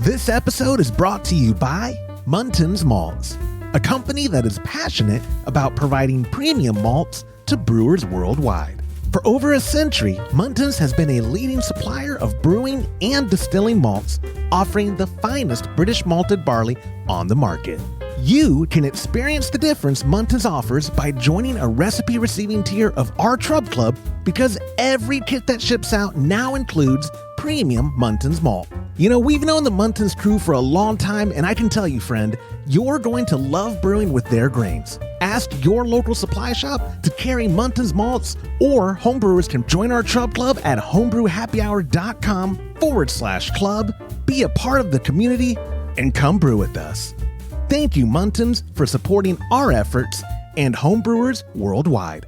This episode is brought to you by Muntons Malt, a company that is passionate about providing premium malts to brewers worldwide. For over a century, Muntons has been a leading supplier of brewing and distilling malts, offering the finest British malted barley on the market. You can experience the difference Muntons offers by joining a recipe receiving tier of our Trub Club, because every kit that ships out now includes premium Muntons malt. You know, we've known the Muntons crew for a long time, and I can tell you, friend, you're going to love brewing with their grains. Ask your local supply shop to carry Muntons malts, or homebrewers can join our Trub Club at homebrewhappyhour.com/club. Be a part of the community and come brew with us. Thank you, Muntons, for supporting our efforts and homebrewers worldwide.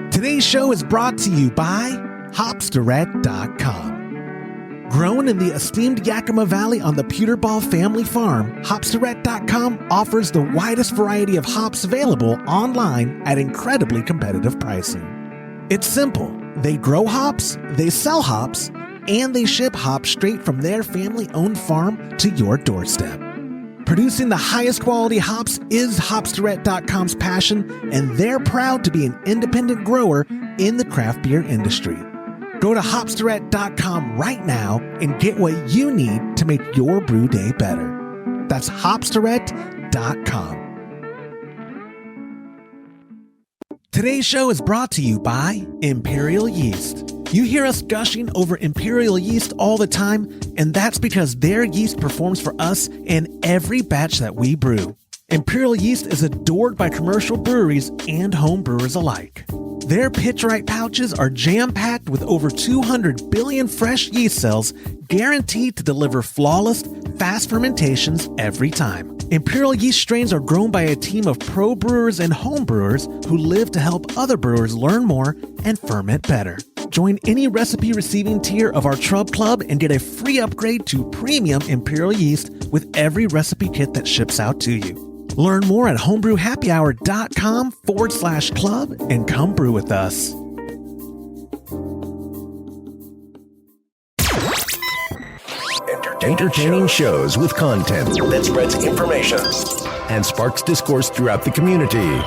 Today's show is brought to you by Hopsdirect.com. Grown in the esteemed Yakima Valley on the Peterball family farm, Hopsdirect.com offers the widest variety of hops available online at incredibly competitive pricing. It's simple. They grow hops, they sell hops, and they ship hops straight from their family-owned farm to your doorstep. Producing the highest quality hops is Hopsdirect.com's passion, and they're proud to be an independent grower in the craft beer industry. Go to Hopsdirect.com right now and get what you need to make your brew day better. That's Hopsdirect.com. Today's show is brought to you by Imperial Yeast. You hear us gushing over Imperial Yeast all the time, and that's because their yeast performs for us in every batch that we brew. Imperial Yeast is adored by commercial breweries and home brewers alike. Their pitch-right pouches are jam-packed with over 200 billion fresh yeast cells, guaranteed to deliver flawless, fast fermentations every time. Imperial Yeast strains are grown by a team of pro brewers and home brewers who live to help other brewers learn more and ferment better. Join any recipe receiving tier of our Trub Club and get a free upgrade to premium Imperial Yeast with every recipe kit that ships out to you. Learn more at homebrewhappyhour.com/club and come brew with us. Entertaining shows with content that spreads information and sparks discourse throughout the community.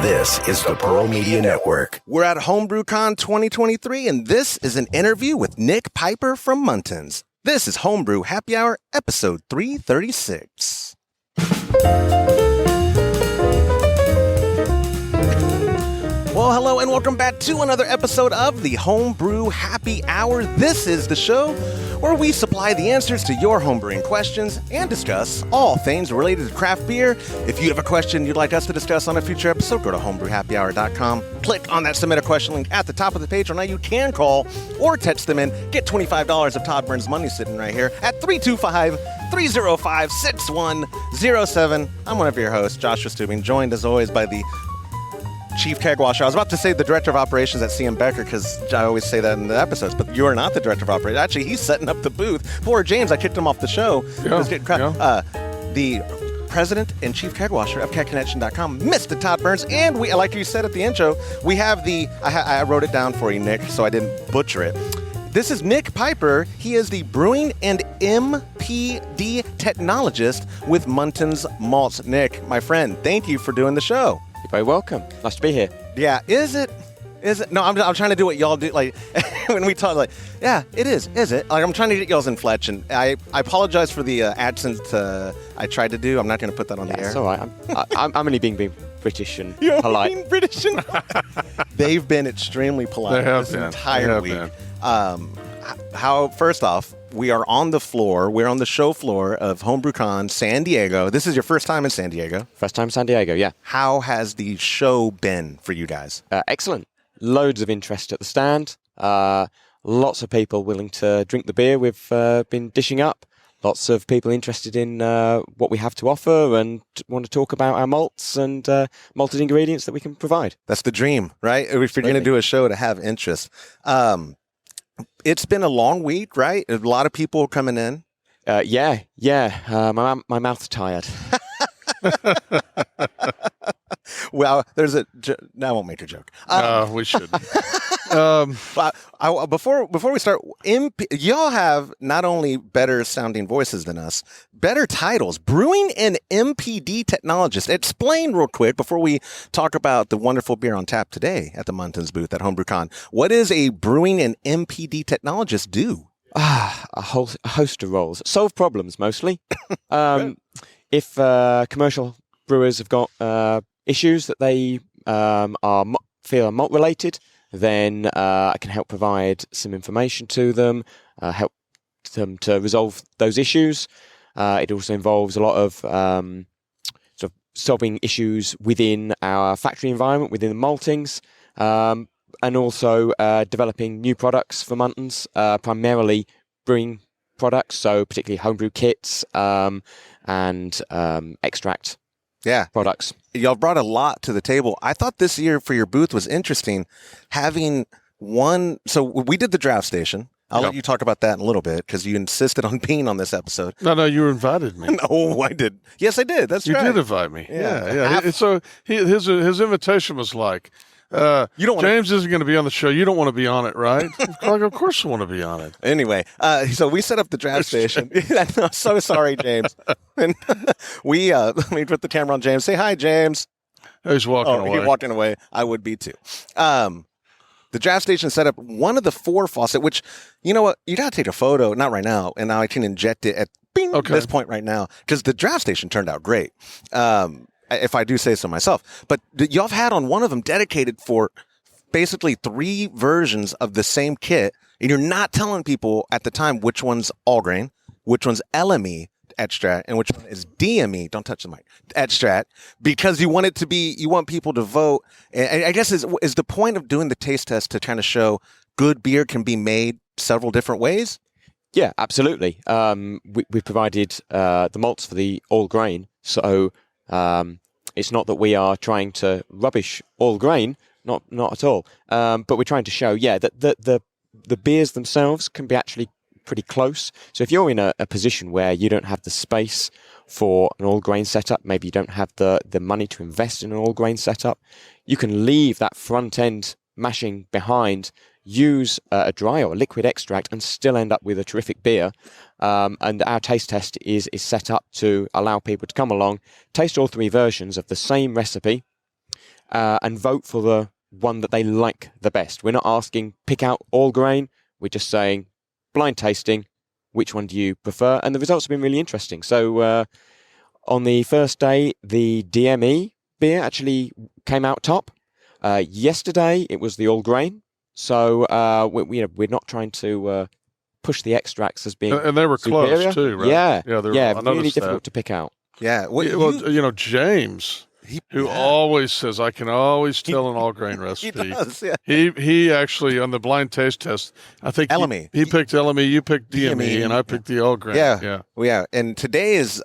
This is the Pearl Media Network. We're at HomebrewCon 2023, and this is an interview with Nick Piper from Muntons. This is Homebrew Happy Hour, episode 336. Well, hello and welcome back to another episode of the Homebrew Happy Hour. This is the show where we supply the answers to your homebrewing questions and discuss all things related to craft beer. If you have a question you'd like us to discuss on a future episode, go to homebrewhappyhour.com. Click on that Submit a Question link at the top of the page, or now you can call or text them in. Get $25 of Todd Burns money sitting right here at 325-305-6107. I'm one of your hosts, Joshua Stubing, joined as always by the Chief Keg Washer. I was about to say the Director of Operations at CM Becker, because I always say that in the episodes, but you are not the Director of Operations. Actually, he's setting up the booth. Poor James, I kicked him off the show. The President and Chief Keg Washer of KegConnection.com, Mr. Todd Burns, and we, like you said at the intro, we have the, I wrote it down for you, Nick, so I didn't butcher it. This is Nick Piper. He is the Brewing and MPD Technologist with Muntons Malt. Nick, my friend, thank you for doing the show. You're very welcome. Nice to be here. Yeah, is it? No, I'm trying to do what y'all do, like, when we talk, like, yeah, it is it? Like, I'm trying to get y'all's inflection. I apologize for the accent I tried to do. I'm not going to put that on the air. It's all right. I'm only being British and You're polite. Being British and They've been extremely polite this entire week. First off, we are on the floor. We're on the show floor of HomebrewCon San Diego. This is your first time in San Diego. First time San Diego, yeah. How has the show been for you guys? Excellent. Loads of interest at the stand. Lots of people willing to drink the beer we've been dishing up. Lots of people interested in what we have to offer and want to talk about our malts and malted ingredients that we can provide. That's the dream, right? If you're going to do a show, to have interest. It's been a long week, right? A lot of people coming in. Yeah. My mouth's tired. Well, there's a. No, I won't make a joke. We shouldn't. Before we start, y'all have not only better sounding voices than us, better titles. Brewing and MPD technologist. Explain real quick before we talk about the wonderful beer on tap today at the Muntons booth at HomebrewCon. What does a brewing and MPD technologist do? A host of roles. Solve problems, mostly. If commercial brewers have got issues that they feel are malt-related, then I can help provide some information to them, help them to resolve those issues. It also involves a lot of sort of solving issues within our factory environment, within the maltings, and also developing new products for Muntons, primarily brewing products, so particularly homebrew kits and extract products. Y'all brought a lot to the table. I thought this year for your booth was interesting, having one. So we did the draft station. I'll let you talk about that in a little bit because you insisted on being on this episode. No, you invited me. No, I did. Yes, I did. That's right. You did invite me. Yeah. So his invitation was like, you don't James isn't going to be on the show. You don't want to be on it, right? Of course I want to be on it. Anyway, so we set up the draft station. I'm so sorry, James. And let me put the camera on James. Say hi, James. He's walking away. He's walking away. I would be too. The draft station set up one of the 4 faucet, which, you know what? You got to take a photo, not right now, and now I can inject it at this point right now because the draft station turned out great. If I do say so myself. But y'all have had on one of them dedicated for basically 3 versions of the same kit, and you're not telling people at the time which one's all grain, which one's LME extract, and which one is DME. Don't touch the mic. Extract, because you want people to vote. And I guess is the point of doing the taste test to kind of show good beer can be made several different ways? Yeah, absolutely. We provided the malts for the all grain, so it's not that we are trying to rubbish all grain, not at all. But we're trying to show, that the beers themselves can be actually pretty close. So if you're in a position where you don't have the space for an all grain setup, maybe you don't have the money to invest in an all grain setup, you can leave that front end mashing behind, use a dry or a liquid extract, and still end up with a terrific beer. And our taste test is set up to allow people to come along, taste all 3 versions of the same recipe, and vote for the one that they like the best. We're not asking pick out all grain. We're just saying blind tasting, which one do you prefer? And the results have been really interesting. So on the first day, the DME beer actually came out top. Yesterday, it was the all grain. So we're not trying to push the extracts as being and they were superior. Close too, right? Yeah, really difficult to pick out. Yeah. James, who always says, I can always tell an all-grain recipe. He does, yeah. He actually, on the blind taste test, I think LME. He picked LME, you picked DME, and I picked the all-grain. Yeah. And today is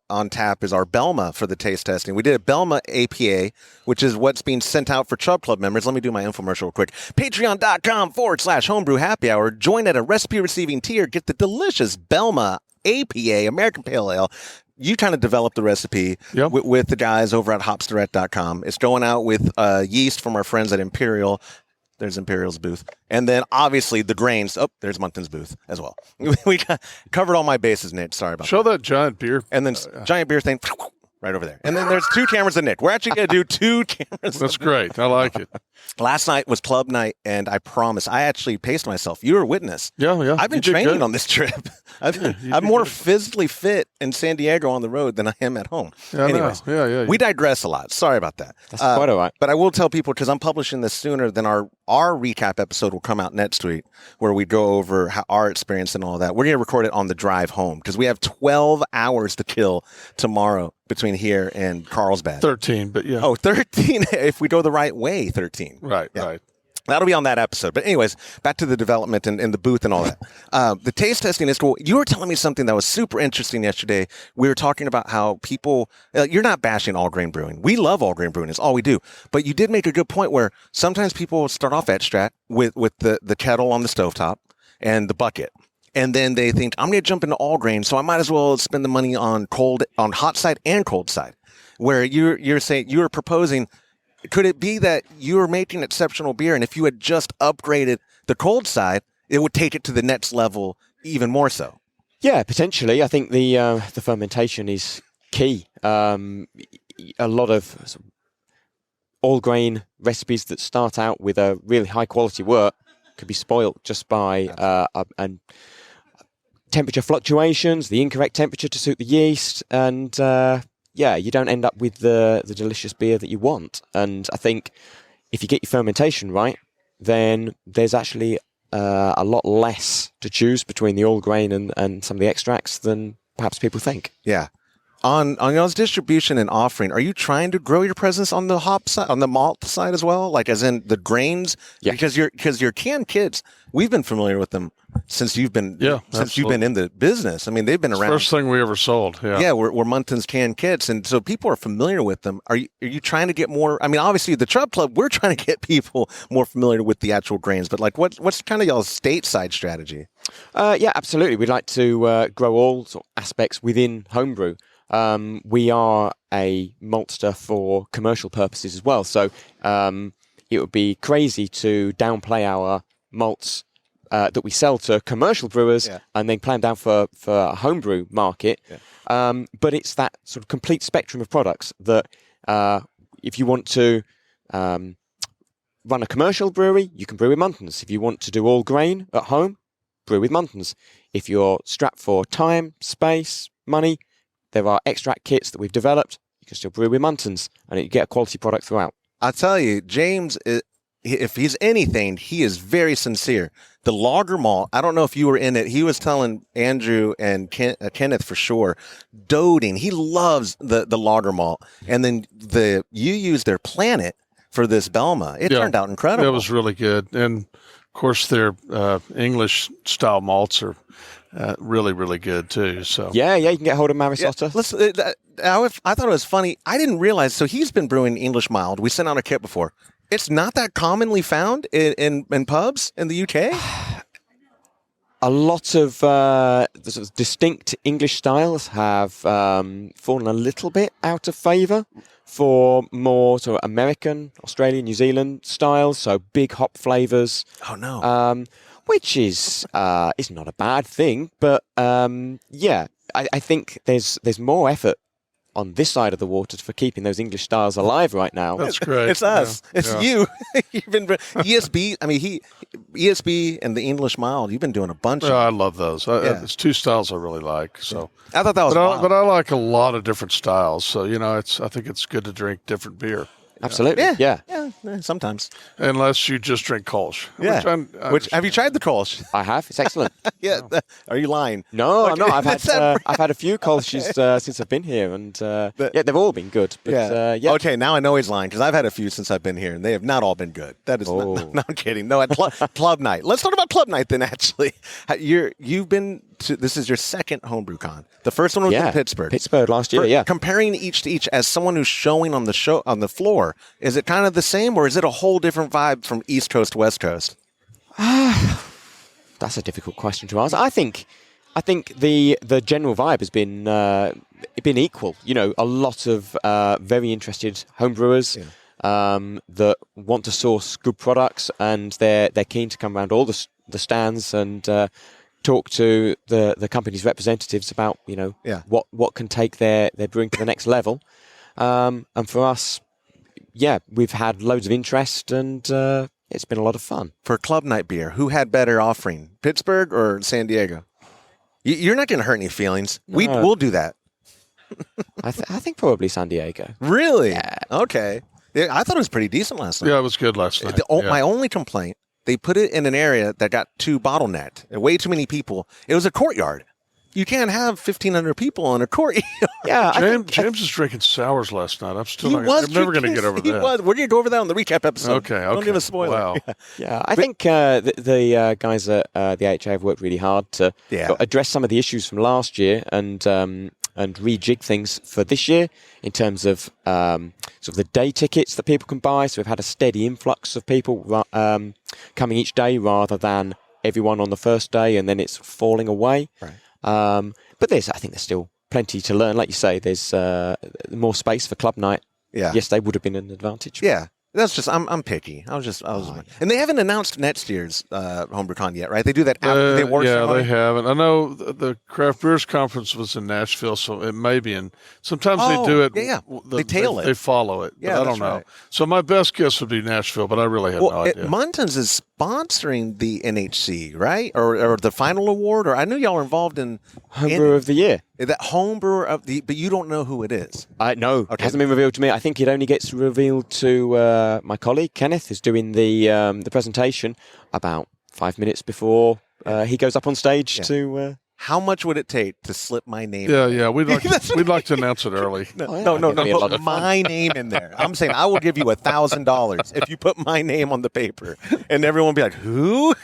on tap is our Belma for the taste testing. We did a Belma APA, which is what's being sent out for Chub Club members. Let me do my infomercial real quick. Patreon.com/Homebrew Happy Hour. Join at a recipe-receiving tier. Get the delicious Belma APA, American Pale Ale. You kind of developed the recipe with the guys over at hopsterette.com. It's going out with yeast from our friends at Imperial. There's Imperial's booth. And then, obviously, the grains. Oh, there's Muntons' booth as well. We covered all my bases, Nick. Sorry about that. Show that giant beer. And then giant beer thing right over there. And then there's 2 cameras of Nick. We're actually going to do 2 cameras. That's great. I like it. Last night was club night, and I promise, I actually paced myself. You were a witness. Yeah. I've been training on this trip. I'm more physically fit in San Diego on the road than I am at home. Yeah, anyways, we digress a lot. Sorry about that. That's quite all right. But I will tell people, because I'm publishing this sooner than our recap episode will come out next week, where we go over our experience and all that. We're going to record it on the drive home, because we have 12 hours to kill tomorrow between here and Carlsbad. 13, but yeah. Oh, 13 if we go the right way, 13. Right. That'll be on that episode. But anyways, back to the development and the booth and all that. The taste testing is cool. You were telling me something that was super interesting yesterday. We were talking about how people, you're not bashing all grain brewing. We love all grain brewing. It's all we do. But you did make a good point where sometimes people start off extract with the kettle on the stovetop and the bucket. and then they think I'm going to jump into all grain, so I might as well spend the money on hot side and cold side. Where you're saying you're proposing, could it be that you're making exceptional beer, and if you had just upgraded the cold side, it would take it to the next level even more so? Yeah, potentially. I think the fermentation is key. A lot of all grain recipes that start out with a really high quality wort could be spoilt just by and temperature fluctuations, the incorrect temperature to suit the yeast, and you don't end up with the delicious beer that you want. And I think if you get your fermentation right, then there's actually a lot less to choose between the all grain and some of the extracts than perhaps people think. Yeah. On y'all's distribution and offering, are you trying to grow your presence on the hop side, on the malt side as well, like as in the grains? Yeah. Because your canned kids, we've been familiar with them since you've been in the business. I mean, they've been around. First thing we ever sold. Yeah. Yeah, we're Muntons canned kits, and so people are familiar with them. Are you trying to get more? I mean, obviously the Chub Club, we're trying to get people more familiar with the actual grains, but like what's kind of y'all's stateside strategy? Yeah, absolutely. We'd like to grow all sort of aspects within homebrew. We are a maltster for commercial purposes as well, so it would be crazy to downplay our malts that we sell to commercial brewers and then plan down for a homebrew market. Yeah. But it's that sort of complete spectrum of products that if you want to run a commercial brewery, you can brew with Muntons. If you want to do all grain at home, brew with Muntons. If you're strapped for time, space, money, there are extract kits that we've developed. You can still brew with Muntons, and you get a quality product throughout. I tell you, James, if he's anything, he is very sincere. The lager malt, I don't know if you were in it. He was telling Andrew and Kenneth for sure, doting. He loves the lager malt. And then you used their Planet for this Belma. It turned out incredible. It was really good. And, of course, their English-style malts are really, really good too. So yeah, you can get hold of Marisotta. Yeah, I thought it was funny. I didn't realize. So he's been brewing English mild. We sent out a kit before. It's not that commonly found in pubs in the UK. A lot of the sort of distinct English styles have fallen a little bit out of favour for more sort of American, Australian, New Zealand styles. So big hop flavours. Oh no. Which is not a bad thing, but I think there's more effort on this side of the water for keeping those English styles alive right now. That's great. It's us. Yeah. It's you. You've been ESB. I mean, ESB and the English mild. You've been doing a bunch. Yeah, I love those. It's two styles I really like. So I thought that was. But I like a lot of different styles. So I think it's good to drink different beer. Absolutely. Yeah. Sometimes. Unless you just drink Kolsch. Yeah. Which have you tried the Kolsch? I have. It's excellent. Yeah. Are you lying? No, I'm not. I've had a few Kolsch's since I've been here, and they've all been good. But, Okay, now I know he's lying because I've had a few since I've been here, and they have not all been good. That is no, I'm kidding. No, at Club Night. Let's talk about Club Night then. Actually, you've been. This is your second homebrew con. The first one was in Pittsburgh. Pittsburgh last year. Comparing each to each, as someone who's showing on the floor, is it kind of the same, or is it a whole different vibe from East Coast to West Coast? That's a difficult question to answer. I think the general vibe has been equal. A lot of very interested homebrewers that want to source good products, and they're keen to come around all the stands and talk to the company's representatives about what can take their brewing to the next level. And for us, we've had loads of interest, and it's been a lot of fun. For Club Night beer, who had better offering, Pittsburgh or San Diego? You're not going to hurt any feelings. No. We'll do that. I think probably San Diego. Really? Yeah. Okay. Yeah, I thought it was pretty decent last night. Yeah, it was good last night. My only complaint, they put it in an area that got too bottlenecked. Way too many people. It was a courtyard. You can't have 1,500 people in a courtyard. Yeah, James was drinking sours last night. I'm never going to get over that. We're going to go over that on the recap episode. Okay. Don't give a spoiler. Wow. Yeah, I think the guys at the AHA have worked really hard to address some of the issues from last year and rejig things for this year in terms of sort of the day tickets that people can buy. So we've had a steady influx of people coming each day rather than everyone on the first day, and then it's falling away. Right. But I think there's still plenty to learn. Like you say, there's more space for club night. Yeah. Yesterday would have been an advantage. Yeah. That's just I'm picky. And they haven't announced next year's HomebrewCon yet, right? They do that after they work. Yeah, they haven't. I know the Craft Brewers Conference was in Nashville, so it may be in. Sometimes they do it. Yeah. They tail it. They follow it. Yeah, I don't know. Right. So my best guess would be Nashville, but I really have no idea. Muntons is sponsoring the NHC, right? Or the final award? Or I knew y'all were involved in Homebrew of the Year. That homebrewer of the, but you don't know who it is. No, okay. It hasn't been revealed to me. I think it only gets revealed to my colleague Kenneth, who's doing the presentation about 5 minutes before he goes up on stage to. How much would it take to slip my name? Yeah, we'd like to announce it early. No, put my name in there. I'm saying I will give you $1,000 if you put my name on the paper, and everyone will be like, "Who?"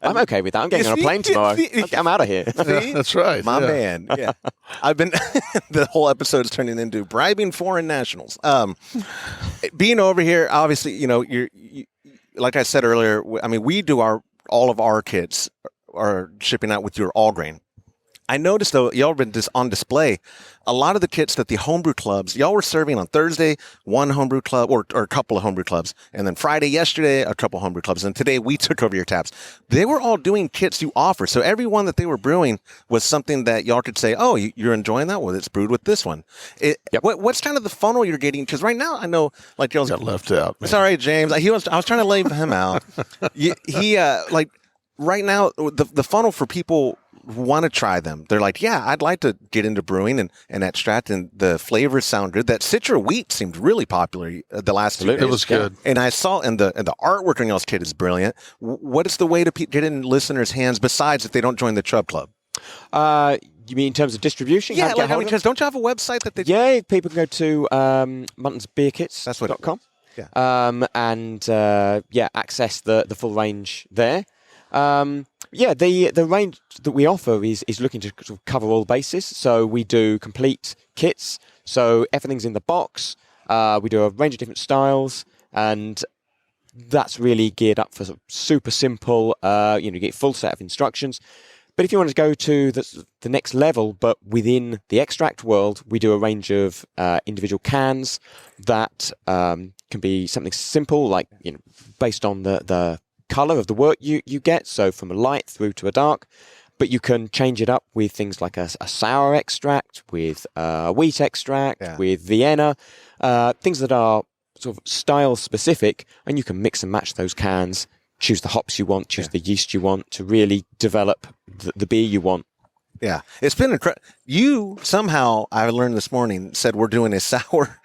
I'm okay with that. I'm getting on a plane tomorrow. I'm out of here. Yeah, that's right. My man. Yeah. I've been, the whole episode is turning into bribing foreign nationals. Being over here, obviously, you like I said earlier, I mean, we do all of our kits are shipping out with your all grain. I noticed, though, y'all have been on display. A lot of the kits that the homebrew clubs, y'all were serving on Thursday, one homebrew club or a couple of homebrew clubs. And then Friday, yesterday, a couple of homebrew clubs. And today we took over your taps. They were all doing kits you offer. So every one that they were brewing was something that y'all could say, oh, you're enjoying that? Well, it's brewed with this one. Yep. What's kind of the funnel you're getting? Because right now I know, like, y'all got left out. Man. It's all right, James. I was trying to leave him out. Right now, the funnel for people who want to try them, they're like, yeah, I'd like to get into brewing and extract, and the flavors sound good. That Citra wheat seemed really popular the last 2 days. It was good. And I saw, and the artwork on y'all's kit is brilliant. What is the way to get in listeners' hands besides if they don't join the Chub Club? You mean in terms of distribution? Yeah, because don't you have a website that they... Yeah, people can go to muntonsbeerkits.com. That's what it was. Yeah. Access the full range there. The range that we offer is looking to sort of cover all bases. So we do complete kits. So everything's in the box. We do a range of different styles, and that's really geared up for sort of super simple. You get a full set of instructions. But if you want to go to the next level, but within the extract world, we do a range of individual cans that can be something simple, like based on the color of the wort you get, so from a light through to a dark, but you can change it up with things like a sour extract, with wheat extract, with Vienna, things that are sort of style specific, and you can mix and match those cans, choose the hops you want, choose the yeast you want to really develop the beer you want. Yeah, it's been incredible. You somehow, I learned this morning, said we're doing a sour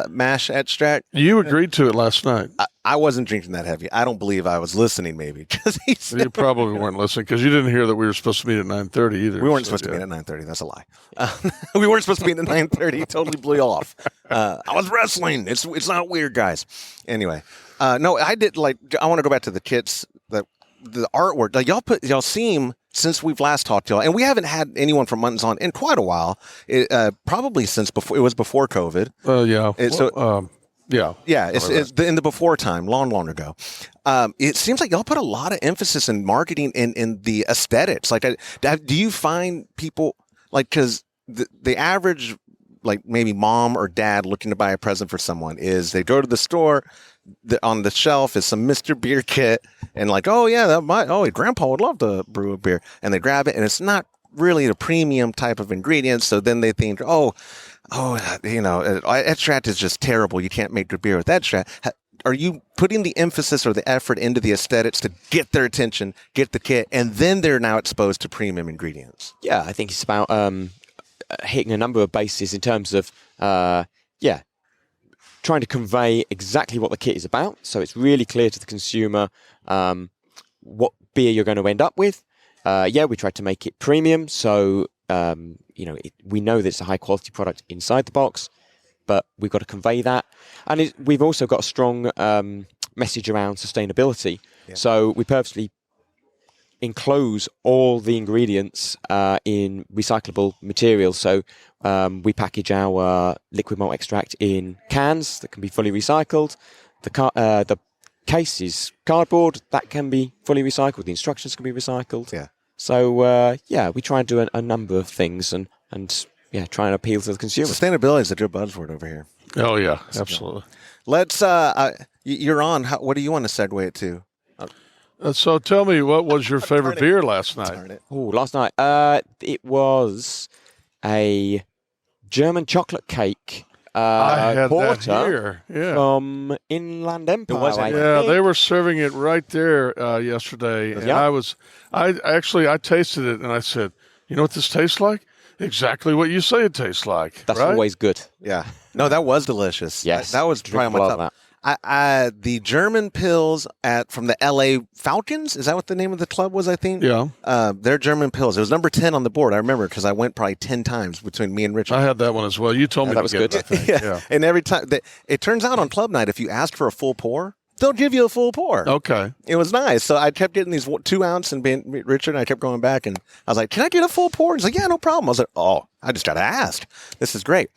mash extract. You agreed to it last night. I wasn't drinking that heavy. I don't believe I was listening, maybe. You probably weren't listening because you didn't hear that we were supposed to meet at 9:30 either. We weren't supposed to meet at 9:30. That's a lie. We weren't supposed to meet at 9:30. He totally blew you off. I was wrestling. It's not weird, guys. Anyway, no, I did I want to go back to the kits, the artwork. Like y'all seem, since we've last talked to y'all, and we haven't had anyone from Muntons on in quite a while. Probably since before COVID. It's in the before time, long ago. It seems like y'all put a lot of emphasis in marketing in the aesthetics. Like, do you find people, like, because the average, like, maybe mom or dad looking to buy a present for someone is they go to the store, on the shelf is some Mr. Beer kit, and like, grandpa would love to brew a beer, and they grab it, and it's not really a premium type of ingredient. So then they think, extract is just terrible. You can't make good beer with extract. Are you putting the emphasis or the effort into the aesthetics to get their attention, get the kit, and then they're now exposed to premium ingredients? Yeah, I think it's about hitting a number of bases in terms of, trying to convey exactly what the kit is about. So it's really clear to the consumer what beer you're going to end up with. We tried to make it premium. So, we know that it's a high quality product inside the box, but we've got to convey that. And we've also got a strong message around sustainability. Yeah. So we purposely enclose all the ingredients in recyclable materials. So we package our liquid malt extract in cans that can be fully recycled. The case is cardboard. That can be fully recycled. The instructions can be recycled. Yeah. So, we try and do a number of things and try and appeal to the consumer. Sustainability is a good buzzword over here. Oh, yeah, absolutely. Let's, you're on. What do you want to segue it to? So tell me, what was your favorite beer last night? Oh, last night, it was a German chocolate cake I had porter that here. Yeah. from Inland Empire. Yeah, they were serving it right there yesterday, and I tasted it, and I said, "You know what this tastes like? Exactly what you say it tastes like." That's right? always good. Yeah. No, that was delicious. Yes, that was probably on my top. The German pills from the LA Falcons, is that what the name of the club was, I think? Yeah. Their German pills. It was number 10 on the board. I remember because I went probably 10 times between me and Richard. I had that one as well. You told me that was good. It, I think. Yeah. And every time, it turns out on club night, if you ask for a full pour, they'll give you a full pour. Okay. It was nice. So I kept getting these 2 ounce and Richard and I kept going back and I was like, "Can I get a full pour?" He's like, "Yeah, no problem." I was like, "Oh, I just got to ask. This is great."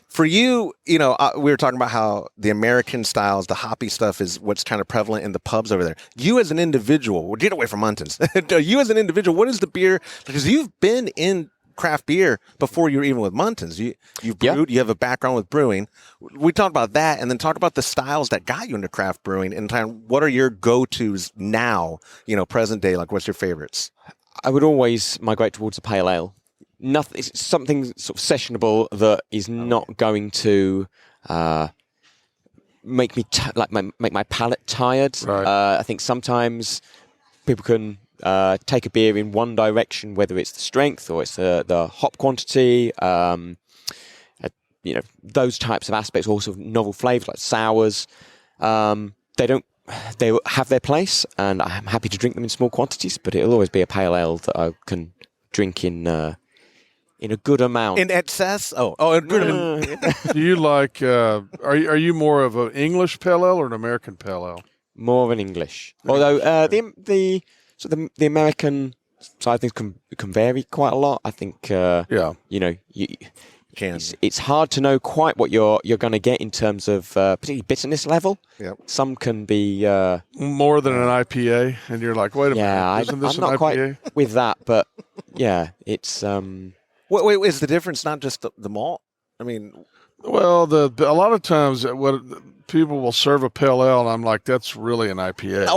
For you, we were talking about how the American styles, the hoppy stuff is what's kind of prevalent in the pubs over there. You as an individual, well, get away from Muntons. You as an individual, what is the beer? Because you've been in craft beer before you were even with Muntons. You've brewed, you have a background with brewing. We talked about that and then talk about the styles that got you into craft brewing and what are your go-tos now, present day? Like what's your favorites? I would always migrate towards a pale ale. It's something sort of sessionable that is not going to make me make my palate tired. Right. I think sometimes people can take a beer in one direction, whether it's the strength or it's the hop quantity. Those types of aspects, also novel flavors like sours. They have their place, and I'm happy to drink them in small quantities. But it'll always be a pale ale that I can drink in a good amount. In excess? A good amount. Do you like, are you more of an English pale ale or an American pale ale? More of an English. Although the American side of things can vary quite a lot. I think, it's hard to know quite what you're going to get in terms of particularly bitterness level. Yep. Some can be more than an IPA, and you're like, wait a minute, isn't this I'm not an IPA? quite with that, but yeah, it's. Wait, is the difference not just the malt? I mean, well, a lot of times what people will serve a pale ale, and I'm like, that's really an IPA.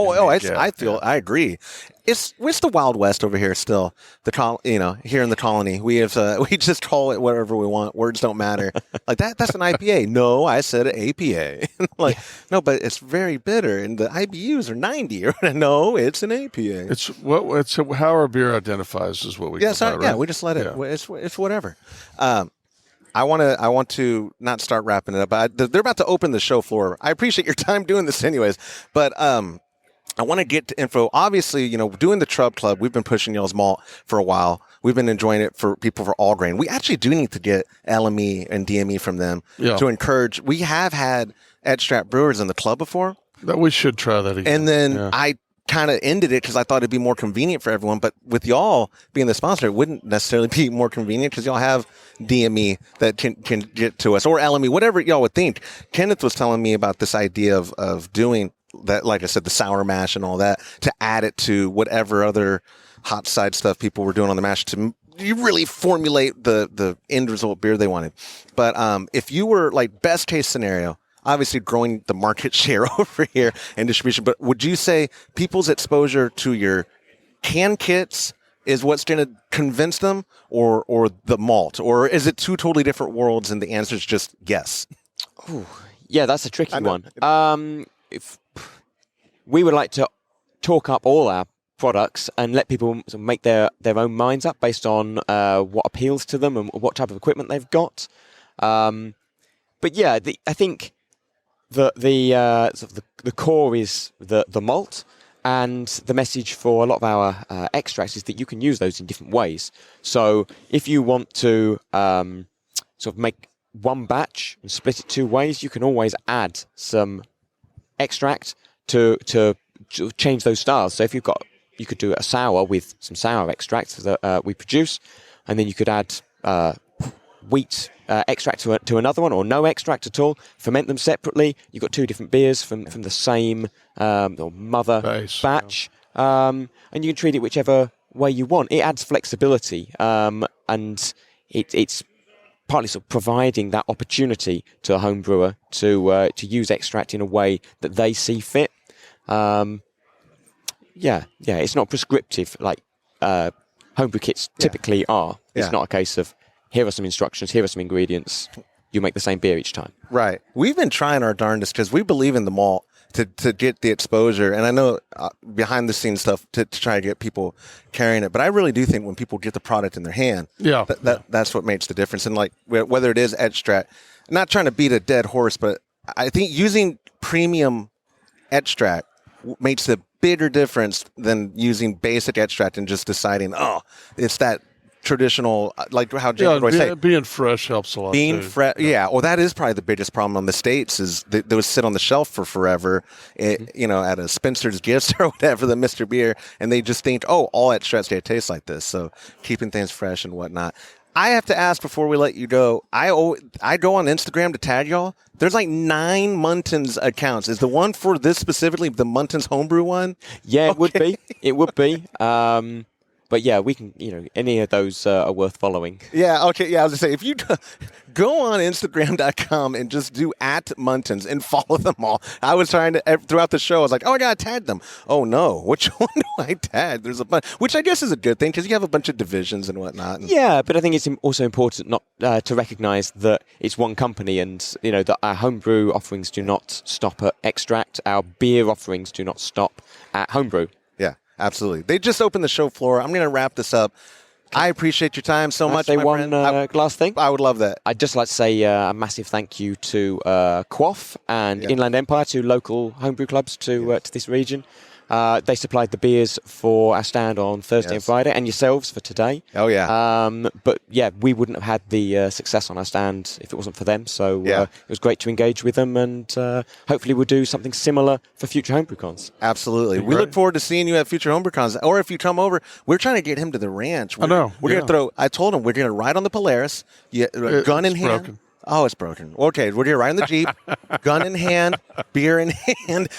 I agree. It's the Wild West over here still. Here in the colony, we have we just call it whatever we want. Words don't matter. Like that's an IPA. No, I said an APA. No, but it's very bitter, and the IBUs are 90. No, it's an APA. It's how our beer identifies is what we. Right? We just let it. Yeah. It's whatever. I want to not start wrapping it up, but they're about to open the show floor. I appreciate your time doing this anyways, but I want to get to info. Obviously, doing the Trub Club, we've been pushing y'all's malt for a while. We've been enjoying it for people for all grain. We actually do need to get LME and DME from them to encourage. We have had extract brewers in the club before. That we should try that again. And then I kind of ended it because I thought it'd be more convenient for everyone. But with y'all being the sponsor, it wouldn't necessarily be more convenient because y'all have DME that can get to us, or LME, whatever y'all would think. Kenneth was telling me about this idea of doing that, like I said, the sour mash and all that, to add it to whatever other hot side stuff people were doing on the mash to you really formulate the end result beer they wanted. But if you were like best case scenario, obviously growing the market share over here and distribution, but would you say people's exposure to your can kits is what's going to convince them, or the malt, or is it two totally different worlds and the answer is just yes? Ooh, yeah, that's a tricky one. If we would like to talk up all our products and let people sort of make their own minds up based on what appeals to them and what type of equipment they've got. But yeah, I think the core is the malt, and the message for a lot of our extracts is that you can use those in different ways. So if you want to sort of make one batch and split it two ways, you can always add some extract to change those styles. So if you could do a sour with some sour extracts that we produce, and then you could add wheat extract to another one, or no extract at all. Ferment them separately. You've got 2 different beers from the same or mother batch, and you can treat it whichever way you want. It adds flexibility, and it's partly sort of providing that opportunity to a home brewer to use extract in a way that they see fit. It's not prescriptive like homebrew kits typically are. It's not a case of, here are some instructions, here are some ingredients, you make the same beer each time. Right. We've been trying our darndest because we believe in the malt to get the exposure. And I know behind the scenes stuff to try to get people carrying it. But I really do think when people get the product in their hand, that's what makes the difference. And like whether it is extract, not trying to beat a dead horse, but I think using premium extract makes a bigger difference than using basic extract and just deciding, it's that traditional, like how Jim would say. Being fresh helps a lot. Being fresh, well, that is probably the biggest problem on the States is those sit on the shelf for forever, at a Spencer's Gifts or whatever, the Mr. Beer, and they just think, all extracts taste like this. So keeping things fresh and whatnot. I have to ask before we let you go. I go on Instagram to tag y'all. There's like 9 Muntons accounts. Is the one for this specifically the Muntons Homebrew one? Yeah, it would be. It would be. But yeah, we can, any of those are worth following. Yeah, okay. Yeah, I was going to say, if you go on Instagram.com and just do @Muntons and follow them all. I was trying to, throughout the show, I was like, I got to tag them. Oh, no. Which one do I tag? There's a bunch, which I guess is a good thing because you have a bunch of divisions and whatnot. Yeah, but I think it's also important not to recognize that it's one company and, that our homebrew offerings do not stop at extract. Our beer offerings do not stop at homebrew. Absolutely. They just opened the show floor. I'm going to wrap this up. I appreciate your time so much, my friend. Last thing? I would love that. I'd just like to say a massive thank you to Quaff and Inland Empire, 2 local homebrew clubs to this region. They supplied the beers for our stand on Thursday and Friday, and yourselves for today. Oh, yeah. But, we wouldn't have had the success on our stand if it wasn't for them. So it was great to engage with them, and hopefully we'll do something similar for future homebrew cons. Absolutely. We look forward to seeing you at future homebrew cons. Or if you come over, we're trying to get him to the ranch. We're going to I told him we're going to ride on the Polaris, gun in hand. Broken. Oh, it's broken. Okay, we're here right in the Jeep, gun in hand, beer in hand.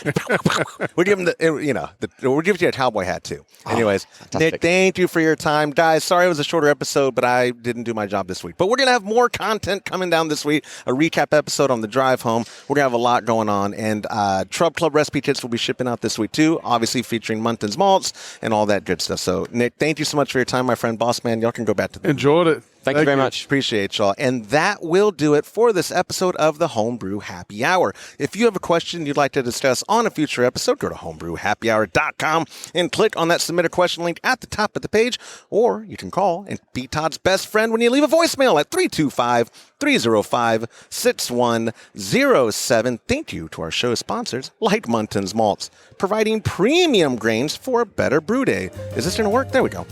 We're giving we're giving you a cowboy hat too. Anyways, Nick, thank you for your time, guys. Sorry it was a shorter episode, but I didn't do my job this week. But we're gonna have more content coming down this week. A recap episode on the drive home. We're gonna have a lot going on, and Trub Club recipe kits will be shipping out this week too. Obviously featuring Muntons Malts and all that good stuff. So, Nick, thank you so much for your time, my friend, boss man. Y'all can go back to the enjoyed it. Thank you very much. Appreciate y'all. And that will do it for this episode of the Homebrew Happy Hour. If you have a question you'd like to discuss on a future episode, go to homebrewhappyhour.com and click on that submit a question link at the top of the page. Or you can call and be Todd's best friend when you leave a voicemail at 325-305-6107. Thank you to our show sponsors, like Muntons Malts, providing premium grains for a better brew day. Is this going to work? There we go.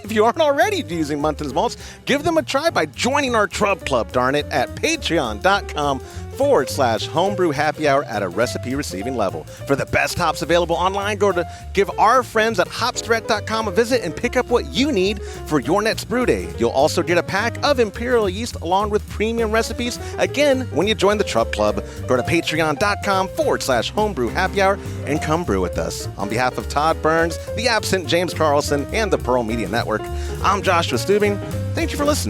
If you aren't already using Muntons Malts, give them a try by joining our Trub Club, darn it, at patreon.com/homebrew happy hour at a recipe receiving level. For the best hops available online, go to give our friends at hopsdirect.com a visit and pick up what you need for your next brew day. You'll also get a pack of imperial yeast along with premium recipes. Again, when you join the Trub Club, go to patreon.com/homebrew happy hour and come brew with us. On behalf of Todd Burns, the absent James Carlson, and the Pearl Media Network, I'm Joshua Stubing. Thank you for listening.